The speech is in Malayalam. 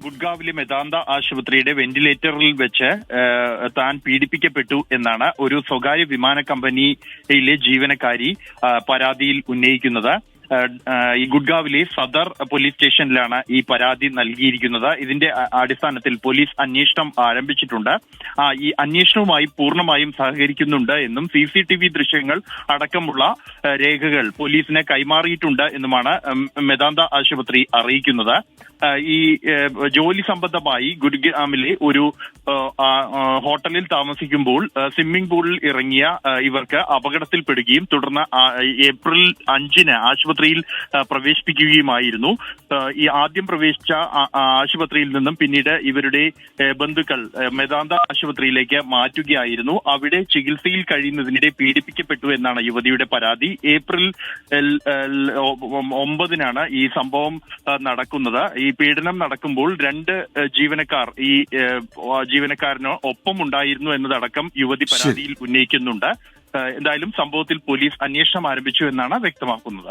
ഗുഡ്ഗാവിലെ മെദാന്ത ആശുപത്രിയുടെ വെന്റിലേറ്ററിൽ വെച്ച് താൻ പീഡിപ്പിക്കപ്പെട്ടു എന്നാണ് ഒരു സ്വകാര്യ വിമാന കമ്പനിയിലെ ജീവനക്കാരി പരാതിയിൽ ഉന്നയിക്കുന്നത്. ഈ ഗുഡ്ഗാവിലെ സദർ പോലീസ് സ്റ്റേഷനിലാണ് ഈ പരാതി നൽകിയിരിക്കുന്നത്. ഇതിന്റെ അടിസ്ഥാനത്തിൽ പോലീസ് അന്വേഷണം ആരംഭിച്ചിട്ടുണ്ട്. ഈ അന്വേഷണവുമായി പൂർണ്ണമായും സഹകരിക്കുന്നുണ്ട് എന്നും CCTV ദൃശ്യങ്ങൾ അടക്കമുള്ള രേഖകൾ പോലീസിന് കൈമാറിയിട്ടുണ്ട് എന്നുമാണ് മെദാന്ത ആശുപത്രി അറിയിക്കുന്നത്. ഈ ജോലി സംബന്ധമായി ഗുഡ്ഗാവിലെ ഒരു ഹോട്ടലിൽ താമസിക്കുമ്പോൾ സ്വിമ്മിംഗ് പൂളിൽ ഇറങ്ങിയ ഇവർക്ക് അപകടത്തിൽപ്പെടുകയും തുടർന്ന് ഏപ്രിൽ 5-ന് ആശുപത്രിയിൽ പ്രവേശിപ്പിക്കുകയുമായിരുന്നു. ഈ ആദ്യം പ്രവേശിച്ച ആശുപത്രിയിൽ നിന്നും പിന്നീട് ഇവരുടെ ബന്ധുക്കൾ മെദാന്ത ആശുപത്രിയിലേക്ക് മാറ്റുകയായിരുന്നു. അവിടെ ചികിത്സയിൽ കഴിയുന്നതിനിടെ പീഡിപ്പിക്കപ്പെട്ടു എന്നാണ് യുവതിയുടെ പരാതി. ഏപ്രിൽ 9-നാണ് ഈ സംഭവം നടക്കുന്നത്. ഈ പീഡനം നടക്കുമ്പോൾ 2 ജീവനക്കാർ ഈ ജീവനക്കാരന് ഒപ്പം ഉണ്ടായിരുന്നു എന്നതടക്കം യുവതി പരാതിയിൽ ഉന്നയിക്കുന്നുണ്ട്. എന്തായാലും സംഭവത്തിൽ പോലീസ് അന്വേഷണം ആരംഭിച്ചു എന്നാണ് വ്യക്തമാക്കുന്നത്.